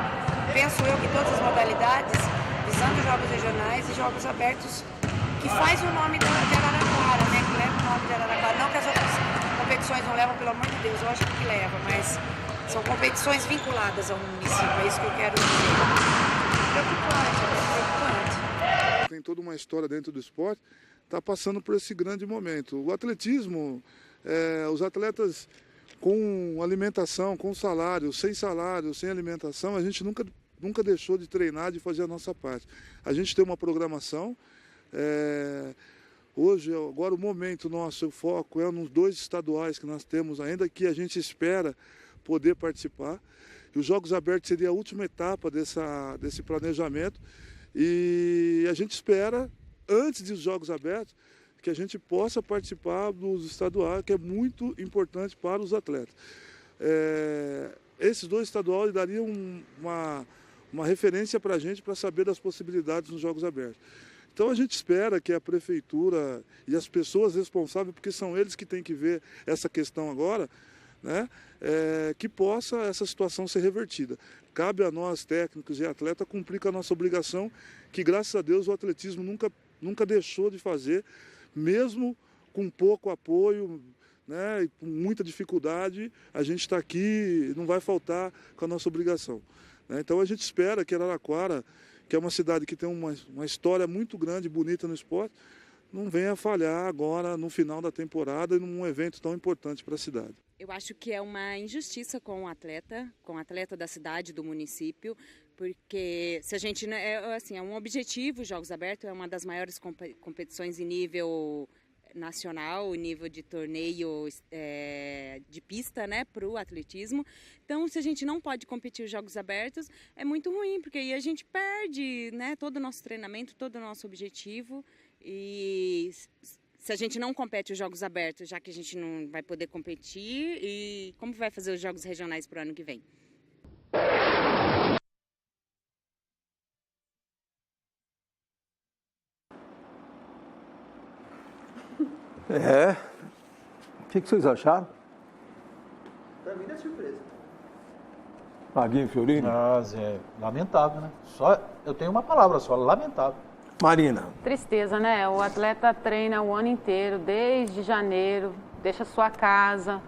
[SPEAKER 9] penso eu que todas as modalidades, visando jogos regionais e jogos abertos, que faz o nome de Araraquara, né? Que leva o nome de Araraquara. Não que as outras competições não levam, pelo amor de Deus, eu acho que leva, mas são competições vinculadas ao município, é isso que eu quero dizer. Preocupante, preocupante.
[SPEAKER 10] Tem toda uma história dentro do esporte, está passando por esse grande momento. O atletismo, os atletas com alimentação, com salário, sem alimentação, a gente nunca deixou de treinar, de fazer a nossa parte. A gente tem uma programação, hoje, agora o momento nosso, o foco é nos 2 estaduais que nós temos ainda, que a gente espera poder participar. E os Jogos Abertos seria a última etapa desse planejamento. E a gente espera, antes dos Jogos Abertos, que a gente possa participar dos estaduais, que é muito importante para os atletas. Esses 2 estaduais dariam uma referência para a gente para saber das possibilidades nos Jogos Abertos. Então a gente espera que a prefeitura e as pessoas responsáveis, porque são eles que têm que ver essa questão agora, né, que possa essa situação ser revertida. Cabe a nós, técnicos e atletas, cumprir com a nossa obrigação, que graças a Deus o atletismo nunca deixou de fazer, mesmo com pouco apoio, né, e com muita dificuldade, a gente está aqui e não vai faltar com a nossa obrigação. Né? Então a gente espera que Araraquara, que é uma cidade que tem uma história muito grande e bonita no esporte, não venha falhar agora no final da temporada e num evento tão importante para a cidade.
[SPEAKER 11] Eu acho que é uma injustiça com o atleta da cidade, do município, porque se a gente, é um objetivo, os Jogos Abertos é uma das maiores competições em nível nacional, em nível de torneio de pista, né, para o atletismo. Então, se a gente não pode competir os Jogos Abertos, é muito ruim, porque aí a gente perde, né, todo o nosso treinamento, todo o nosso objetivo. E se a gente não compete os Jogos Abertos, já que a gente não vai poder competir, e como vai fazer os Jogos Regionais para o ano que vem?
[SPEAKER 1] O que vocês acharam?
[SPEAKER 7] Para mim não é surpresa.
[SPEAKER 1] Maguinho Fiorino?
[SPEAKER 5] Lamentável, né? Eu tenho uma palavra só, lamentável.
[SPEAKER 1] Marina.
[SPEAKER 6] Tristeza, né? O atleta treina o ano inteiro, desde janeiro, deixa sua casa,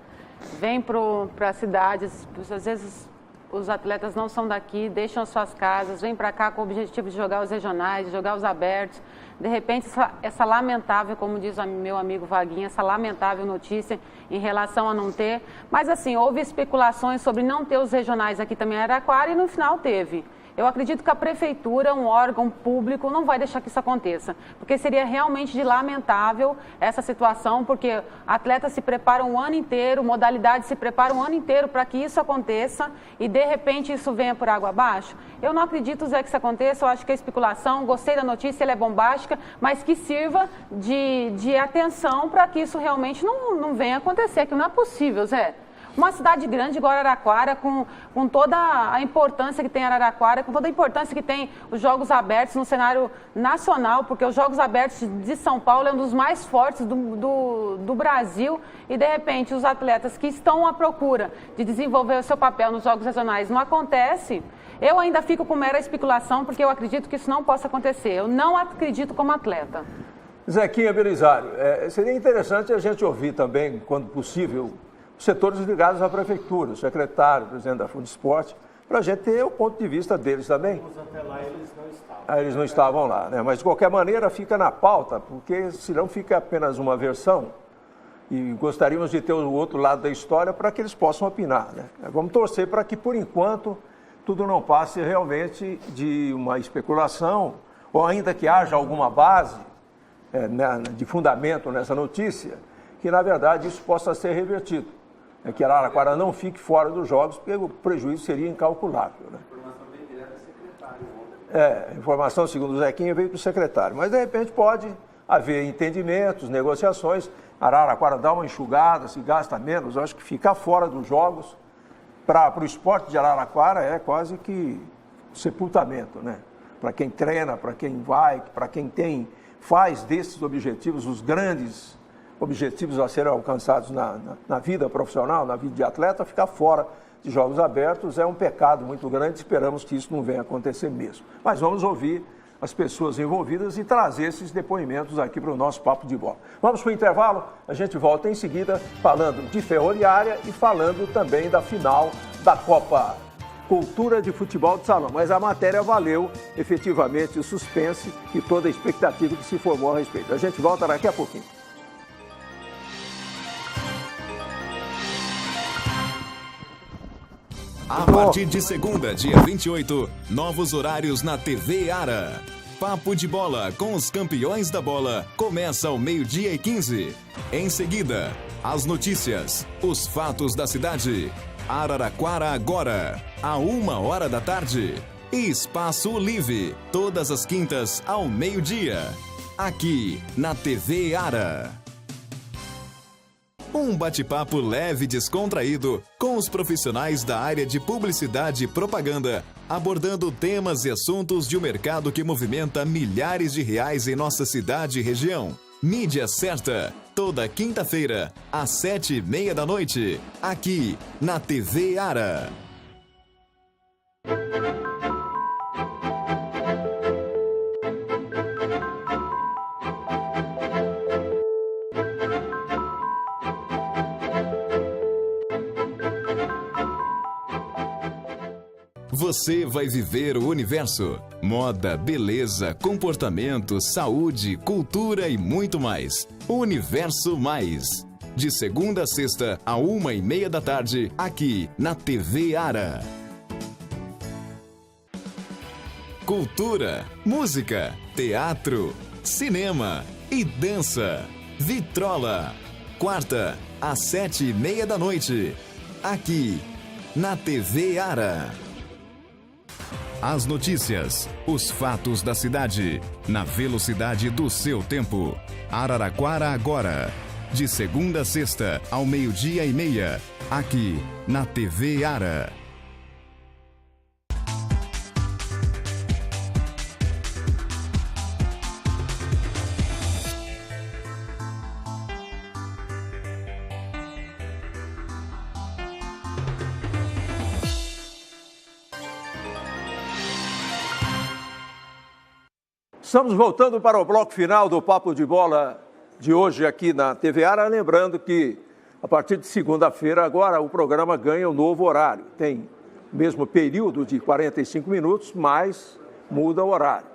[SPEAKER 6] vem para cidades, às vezes os atletas não são daqui, deixam suas casas, vêm para cá com o objetivo de jogar os regionais, de jogar os abertos. De repente, essa lamentável, como diz o meu amigo Vaguinho, essa lamentável notícia em relação a não ter. Mas assim, houve especulações sobre não ter os regionais aqui também em Araraquara e no final teve. Eu acredito que a prefeitura, um órgão público, não vai deixar que isso aconteça, porque seria realmente de lamentável essa situação, porque atletas se preparam o ano inteiro, modalidades se preparam o ano inteiro para que isso aconteça e de repente isso venha por água abaixo. Eu não acredito, Zé, que isso aconteça, eu acho que é especulação, gostei da notícia, ela é bombástica, mas que sirva de atenção para que isso realmente não venha acontecer, que não é possível, Zé. Uma cidade grande igual Araraquara, com toda a importância que tem Araraquara, com toda a importância que tem os Jogos Abertos no cenário nacional, porque os Jogos Abertos de São Paulo é um dos mais fortes do Brasil e, de repente, os atletas que estão à procura de desenvolver o seu papel nos Jogos Regionais não acontece. Eu ainda fico com mera especulação, porque eu acredito que isso não possa acontecer. Eu não acredito como atleta.
[SPEAKER 1] Zequinha Belisário, seria interessante a gente ouvir também, quando possível, os setores ligados à prefeitura, o secretário, o presidente da Fundesporte, para a gente ter o ponto de vista deles também.
[SPEAKER 12] Até lá eles não estavam.
[SPEAKER 1] Eles não estavam lá, né? Mas de qualquer maneira fica na pauta, porque senão fica apenas uma versão. E gostaríamos de ter o outro lado da história para que eles possam opinar, né? Vamos torcer para que, por enquanto, tudo não passe realmente de uma especulação, ou ainda que haja alguma base de fundamento nessa notícia, que, na verdade, isso possa ser revertido. Que Araraquara não fique fora dos jogos, porque o prejuízo seria incalculável, né?
[SPEAKER 12] A informação veio direto do secretário ontem.
[SPEAKER 1] A informação, segundo o Zequinha, veio para o secretário. Mas, de repente, pode haver entendimentos, negociações. Araraquara dá uma enxugada, se gasta menos. Eu acho que ficar fora dos jogos, para o esporte de Araraquara, é quase que sepultamento, né? Para quem treina, para quem vai, para quem faz desses objetivos os grandes objetivos a serem alcançados na vida profissional, na vida de atleta, ficar fora de jogos abertos é um pecado muito grande. Esperamos que isso não venha acontecer mesmo. Mas vamos ouvir as pessoas envolvidas e trazer esses depoimentos aqui para o nosso Papo de Bola. Vamos para o intervalo, a gente volta em seguida falando de Ferroviária e falando também da final da Copa Cultura de Futebol de Salão. Mas a matéria valeu efetivamente o suspense e toda a expectativa que se formou a respeito. A gente volta daqui a pouquinho.
[SPEAKER 2] A partir de segunda, dia 28, novos horários na TV Ara. Papo de Bola com os campeões da bola começa ao 12h15. Em seguida, as notícias, os fatos da cidade. Araraquara agora, a 1h da tarde. E Espaço Livre, todas as quintas ao 12h. Aqui na TV Ara. Um bate-papo leve e descontraído com os profissionais da área de publicidade e propaganda, abordando temas e assuntos de um mercado que movimenta milhares de reais em nossa cidade e região. Mídia Certa, toda quinta-feira, às 7h30 da noite, aqui na TV Ara. Você vai viver o universo. Moda, beleza, comportamento, saúde, cultura e muito mais. Universo Mais. De segunda a sexta, à 1h30 da tarde, aqui na TV Ara. Cultura, música, teatro, cinema e dança. Vitrola. Quarta, às 7h30 da noite, aqui na TV Ara. As notícias, os fatos da cidade, na velocidade do seu tempo. Araraquara agora, de segunda a sexta, ao 12h30, aqui na TV Ara.
[SPEAKER 1] Estamos voltando para o bloco final do Papo de Bola de hoje aqui na TV Ara, lembrando que a partir de segunda-feira agora o programa ganha um novo horário. Tem o mesmo período de 45 minutos, mas muda o horário.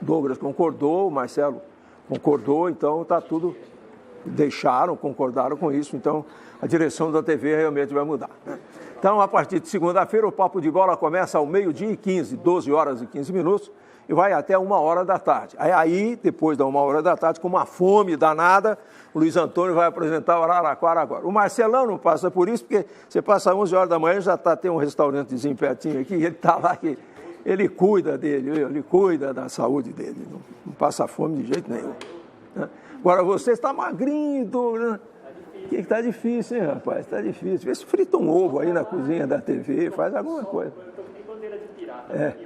[SPEAKER 1] Douglas concordou, o Marcelo concordou, então está tudo, concordaram com isso, então a direção da TV realmente vai mudar. Então, a partir de segunda-feira, o Papo de Bola começa ao 12h15, 12h15, e vai até 1h da tarde. Aí, depois da 1h da tarde, com uma fome danada, o Luiz Antônio vai apresentar o Araraquara agora. O Marcelão não passa por isso, porque você passa às 11h da manhã, já tem um restaurantezinho pertinho aqui, ele está lá, ele cuida dele, ele cuida da saúde dele, não passa fome de jeito nenhum. Agora, você está magrinho, Douglas. Que está difícil, hein, rapaz? Está difícil. Vê se frita um ovo aí na cozinha da TV, faz alguma coisa.
[SPEAKER 12] Bandeira de pirata.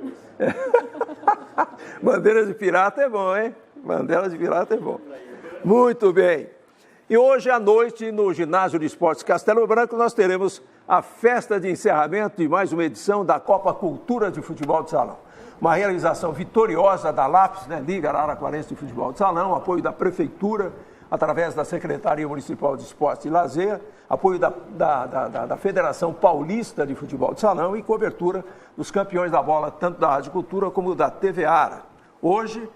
[SPEAKER 1] Bandeira de pirata é bom, hein? Bandeira de pirata é bom. Muito bem. E hoje à noite, no Ginásio de Esportes Castelo Branco, nós teremos a festa de encerramento de mais uma edição da Copa Cultura de Futebol de Salão. Uma realização vitoriosa da LAPS, né? Liga Araraquarense de Futebol de Salão, apoio da Prefeitura, através da Secretaria Municipal de Esporte e Lazer, apoio da Federação Paulista de Futebol de Salão e cobertura dos campeões da bola, tanto da Rádio Cultura como da TV Ara. Hoje,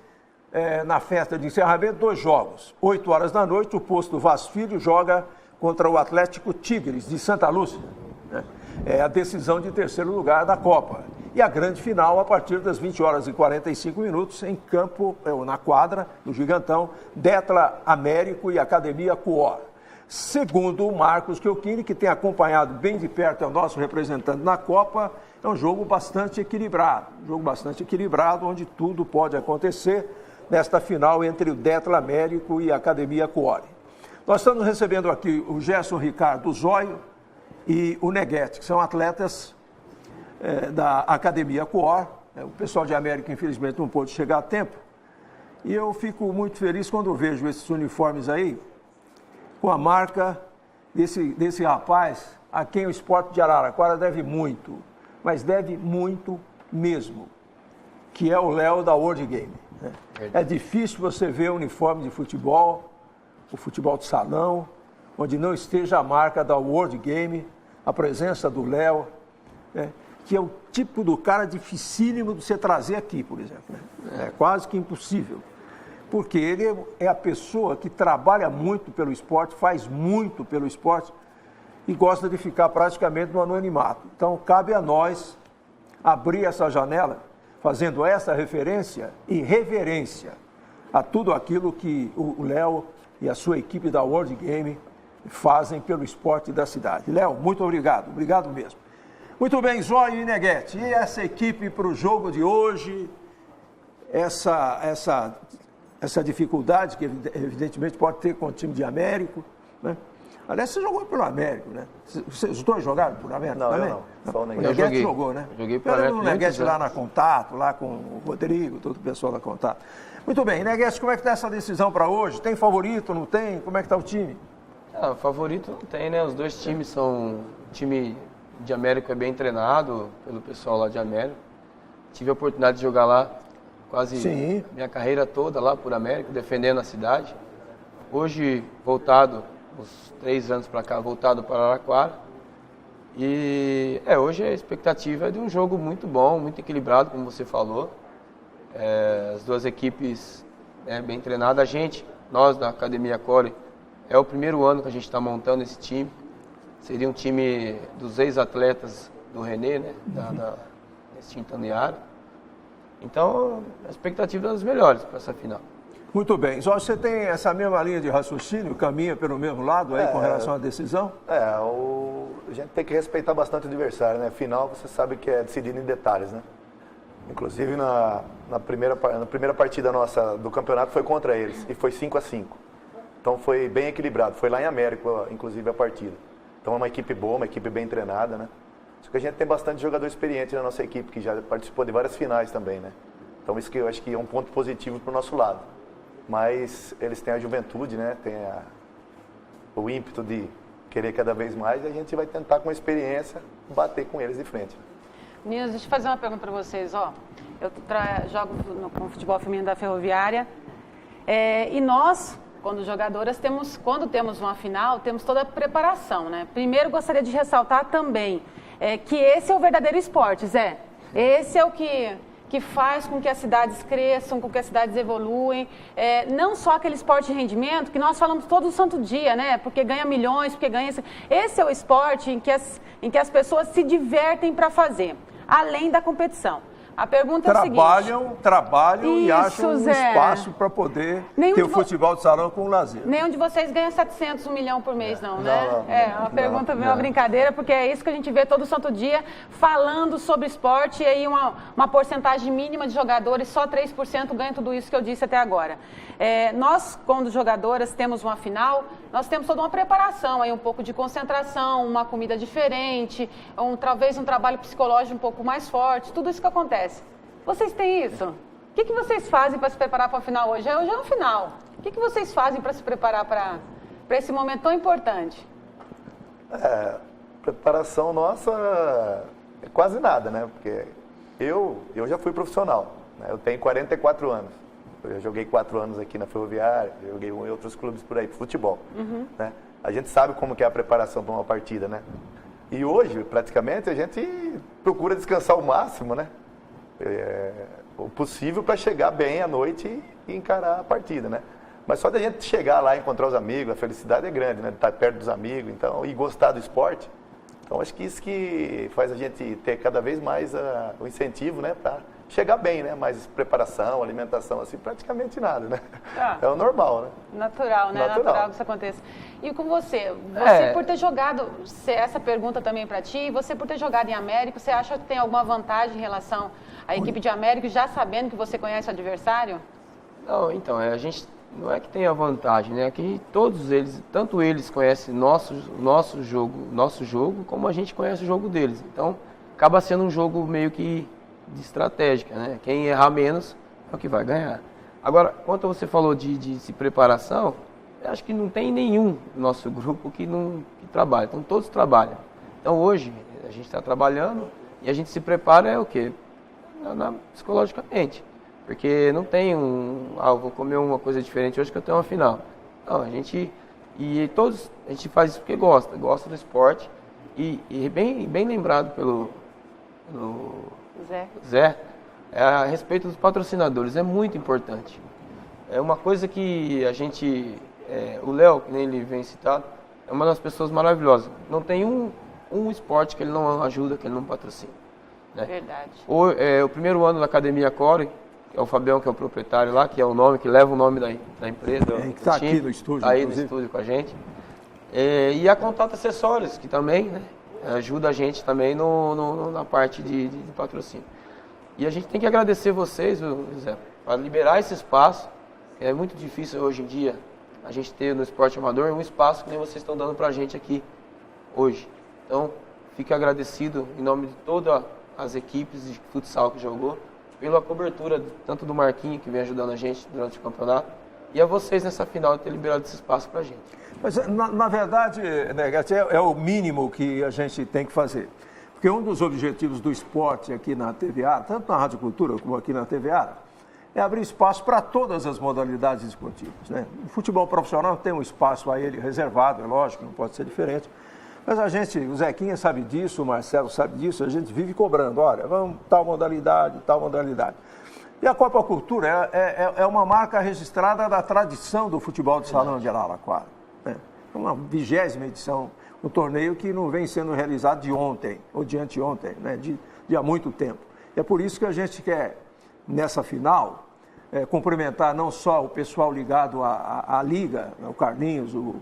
[SPEAKER 1] na festa de encerramento, 2 jogos. 8 horas da noite, o Posto Vaz Filho joga contra o Atlético Tigres, de Santa Lúcia. É a decisão de terceiro lugar da Copa. E a grande final a partir das 20 horas e 45 minutos em campo, na quadra, no Gigantão, Detla Américo e Academia Cuor. Segundo o Marcos Chiocchini, que tem acompanhado bem de perto, é o nosso representante na Copa, é um jogo bastante equilibrado. Onde tudo pode acontecer nesta final entre o Detla Américo e a Academia Cuor. Nós estamos recebendo aqui o Gerson Ricardo Zóio e o Neguete, que são atletas da Academia Cuor. O pessoal de América, infelizmente, não pôde chegar a tempo. E eu fico muito feliz quando vejo esses uniformes aí, com a marca desse rapaz, a quem o esporte de Araraquara deve muito, mas deve muito mesmo, que é o Léo da World Game. É difícil você ver uniforme de futebol, o futebol de salão, onde não esteja a marca da World Game, a presença do Léo, que é o tipo do cara dificílimo de você trazer aqui, por exemplo. É quase que impossível, porque ele é a pessoa que trabalha muito pelo esporte, faz muito pelo esporte e gosta de ficar praticamente no anonimato. Então, cabe a nós abrir essa janela, fazendo essa referência e reverência a tudo aquilo que o Léo e a sua equipe da World Game fazem pelo esporte da cidade. Léo, muito obrigado mesmo. Muito bem, Zóio e Neguete, e essa equipe para o jogo de hoje, essa dificuldade que evidentemente pode ter com o time de Américo, né? Aliás, você jogou pelo Américo, né? Os dois jogaram por Américo também?
[SPEAKER 13] Não, só o
[SPEAKER 1] Neguete. O Neguete jogou, né?
[SPEAKER 13] Joguei por Américo.
[SPEAKER 1] O Neguete lá na Contato, lá com o Rodrigo, todo o pessoal da Contato. Muito bem, Neguete, como é que está essa decisão para hoje? Tem favorito, não tem? Como é que está o time?
[SPEAKER 13] Favorito não tem, né? Os dois times são... O time de Américo é bem treinado pelo pessoal lá de Américo. Tive a oportunidade de jogar lá quase minha carreira toda lá por Américo, defendendo a cidade. Hoje, voltado, uns 3 anos para cá, voltado para Araraquara. E hoje a expectativa é de um jogo muito bom, muito equilibrado, como você falou. As duas equipes bem treinadas. Nós da Academia Core, é o primeiro ano que a gente está montando esse time. Seria um time dos ex-atletas do Renê, né? Da extinta Uniara. Então, a expectativa é das melhores para essa final.
[SPEAKER 1] Muito bem. Só você tem essa mesma linha de raciocínio, caminha pelo mesmo lado aí com relação à decisão?
[SPEAKER 14] A gente tem que respeitar bastante o adversário, né? Final, você sabe que é decidido em detalhes, né? Inclusive, na primeira partida nossa do campeonato foi contra eles, e foi 5-5. Então, foi bem equilibrado. Foi lá em Américo, inclusive, a partida. Então é uma equipe boa, uma equipe bem treinada, né? Só que a gente tem bastante jogador experiente na nossa equipe, que já participou de várias finais também, né? Então isso que eu acho que é um ponto positivo para o nosso lado. Mas eles têm a juventude, né? Tem o ímpeto de querer cada vez mais e a gente vai tentar com a experiência bater com eles de frente.
[SPEAKER 6] Meninas, deixa eu fazer uma pergunta para vocês, ó. Eu jogo com futebol feminino da Ferroviária e nós... Quando jogadoras, quando temos uma final, temos toda a preparação, né? Primeiro, gostaria de ressaltar também que esse é o verdadeiro esporte, Zé. Esse é o que faz com que as cidades cresçam, com que as cidades evoluem. Não só aquele esporte de rendimento que nós falamos todo santo dia, né? Porque ganha milhões, porque ganha... Esse é o esporte em que as pessoas se divertem para fazer, além da competição. A pergunta é a seguinte...
[SPEAKER 1] Trabalham e acham um espaço para poder ter o futebol de salão com o lazer.
[SPEAKER 6] Nenhum de vocês ganha 700, 1 milhão por mês, não, né? Uma pergunta meio uma brincadeira, porque é isso que a gente vê todo santo dia, falando sobre esporte, e aí uma porcentagem mínima de jogadores, só 3% ganha tudo isso que eu disse até agora. Nós, quando jogadoras, temos uma final, nós temos toda uma preparação, aí um pouco de concentração, uma comida diferente, talvez um trabalho psicológico um pouco mais forte, tudo isso que acontece. Vocês têm isso? O que vocês fazem para se preparar para a final hoje? Hoje é uma final. O que vocês fazem para se preparar para esse momento tão importante?
[SPEAKER 14] Preparação nossa é quase nada, né? Porque eu já fui profissional, né? Eu tenho 44 anos. Eu joguei 4 anos aqui na Ferroviária, joguei em outros clubes por aí, futebol. Né? A gente sabe como que é a preparação para uma partida, né? E hoje, praticamente, a gente procura descansar o máximo, né? O possível para chegar bem à noite e encarar a partida, né? Mas só da gente chegar lá e encontrar os amigos, a felicidade é grande, né? De estar perto dos amigos, então, e gostar do esporte. Então, acho que isso que faz a gente ter cada vez mais o incentivo, né? Para chegar bem, né? Mais preparação, alimentação, assim, praticamente nada, né? É o normal, né?
[SPEAKER 6] Natural, né? Natural que isso aconteça. E com você por ter jogado, essa pergunta também para ti, você por ter jogado em Américo, você acha que tem alguma vantagem em relação à equipe de Américo, já sabendo que você conhece o adversário?
[SPEAKER 13] Não, então, a gente não é que tenha vantagem, né? Que todos eles, tanto eles conhecem nosso jogo, como a gente conhece o jogo deles. Então, acaba sendo um jogo meio que de estratégica, né? Quem errar menos é o que vai ganhar. Agora, quanto você falou de preparação, eu acho que não tem nenhum no nosso grupo que trabalha. Então, todos trabalham. Então, hoje, a gente está trabalhando e a gente se prepara o quê? Psicologicamente. Porque não tem vou comer uma coisa diferente hoje que eu tenho uma final. Não, a gente faz isso porque gosta do esporte. E bem lembrado pelo Zé, a respeito dos patrocinadores, é muito importante. É uma coisa que a gente, o Léo, que nem ele vem citado, é uma das pessoas maravilhosas. Não tem um esporte que ele não ajuda, que ele não patrocina. Né?
[SPEAKER 6] Verdade.
[SPEAKER 13] O primeiro ano da Academia Core, é o Fabião, que é o proprietário lá, que é o nome, que leva o nome da empresa.
[SPEAKER 1] Que está aqui no estúdio.
[SPEAKER 13] Está aí no estúdio com a gente. E a Contato Acessórios, que também, né, ajuda a gente também na parte de patrocínio. E a gente tem que agradecer vocês, Zé, para liberar esse espaço. É muito difícil hoje em dia a gente ter no esporte amador um espaço que nem vocês estão dando para a gente aqui hoje. Então, fique agradecido em nome de todas as equipes de futsal que jogou, pela cobertura tanto do Marquinhos, que vem ajudando a gente durante o campeonato, e a vocês nessa final de ter liberado esse espaço para a gente.
[SPEAKER 1] Mas, na verdade, Neguete, é o mínimo que a gente tem que fazer. Porque um dos objetivos do esporte aqui na TVA, tanto na Rádio Cultura como aqui na TVA, é abrir espaço para todas as modalidades esportivas. Né? O futebol profissional tem um espaço a ele reservado, é lógico, não pode ser diferente. Mas a gente, o Zequinha sabe disso, o Marcelo sabe disso, a gente vive cobrando, olha, vamos tal modalidade, tal modalidade. E a Copa Cultura é uma marca registrada da tradição do futebol de salão de Araraquara. Né? É uma 20ª edição, um torneio que não vem sendo realizado de ontem, ou de anteontem, né? de há muito tempo. E é por isso que a gente quer, nessa final, cumprimentar não só o pessoal ligado à Liga, o Carlinhos, o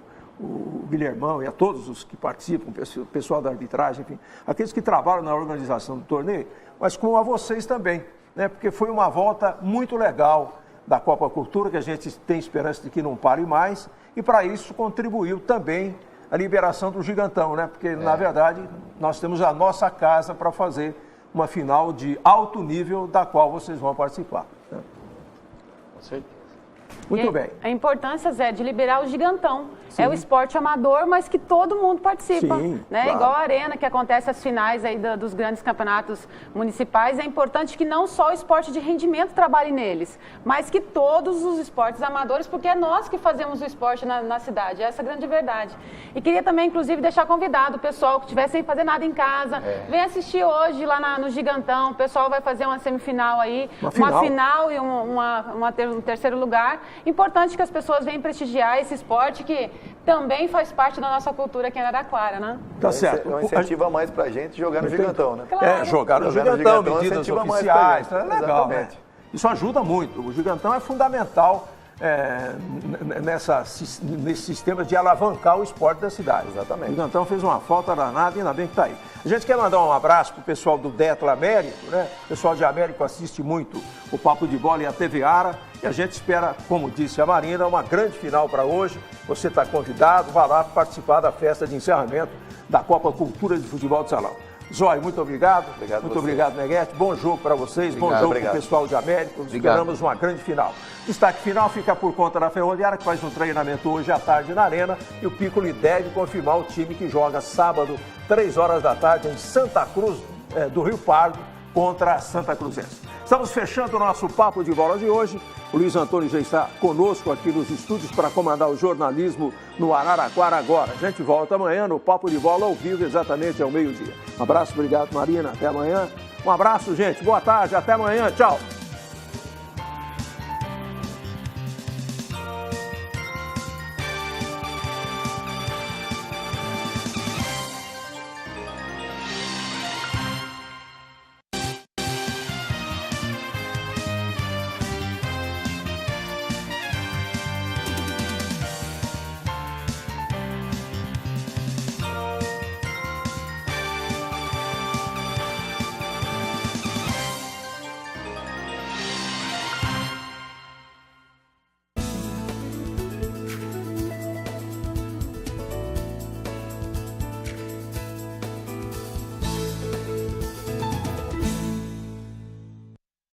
[SPEAKER 1] Guilhermão e a todos os que participam, o pessoal da arbitragem, enfim, aqueles que trabalham na organização do torneio, mas com a vocês também, né? Porque foi uma volta muito legal da Copa Cultura, que a gente tem esperança de que não pare mais, e para isso contribuiu também a liberação do Gigantão, né? Porque, na verdade, nós temos a nossa casa para fazer uma final de alto nível da qual vocês vão participar. Né?
[SPEAKER 13] Com certeza.
[SPEAKER 1] Muito bem.
[SPEAKER 6] A importância, Zé, de liberar o Gigantão. Sim. É o esporte amador, mas que todo mundo participa.
[SPEAKER 1] Sim,
[SPEAKER 6] né?
[SPEAKER 1] Claro.
[SPEAKER 6] Igual a Arena, que acontece as finais aí dos grandes campeonatos municipais. É importante que não só o esporte de rendimento trabalhe neles, mas que todos os esportes amadores, porque é nós que fazemos o esporte na cidade. Essa é a grande verdade. E queria também, inclusive, deixar convidado o pessoal que estiver sem fazer nada em casa. Vem assistir hoje lá no Gigantão. O pessoal vai fazer uma semifinal aí. Uma final e um terceiro lugar. Importante que as pessoas venham prestigiar esse esporte que também faz parte da nossa cultura aqui em Araraquara, né?
[SPEAKER 1] Tá certo.
[SPEAKER 14] É um incentivo a mais pra gente jogar no Gigantão, né?
[SPEAKER 6] Claro.
[SPEAKER 1] Jogar no Gigantão, medidas oficiais, é legal, né? Isso ajuda muito. O Gigantão é fundamental nesse sistema de alavancar o esporte da cidade.
[SPEAKER 14] Exatamente.
[SPEAKER 1] O Gigantão fez uma falta danada e ainda bem que está aí. A gente quer mandar um abraço para o pessoal do Detla Américo, né? O pessoal de Américo assiste muito o Papo de Bola e a TV Ara. E a gente espera, como disse a Marina, uma grande final para hoje. Você está convidado, vá lá participar da festa de encerramento da Copa Cultura de Futebol de Salão. Zóio, muito obrigado. Muito obrigado, Neguete. Bom jogo para vocês, bom jogo para o pessoal de Américo. Esperamos uma grande final. Destaque final fica por conta da Ferroviária, que faz um treinamento hoje à tarde na Arena. E o Piccoli deve confirmar o time que joga sábado, 3 horas da tarde, em Santa Cruz do Rio Pardo, contra a Santa Cruzense. Estamos fechando o nosso Papo de Bola de hoje. O Luiz Antônio já está conosco aqui nos estúdios para comandar o jornalismo no Araraquara agora. A gente volta amanhã no Papo de Bola ao vivo, exatamente ao meio-dia. Um abraço, obrigado, Marina. Até amanhã. Um abraço, gente. Boa tarde. Até amanhã. Tchau.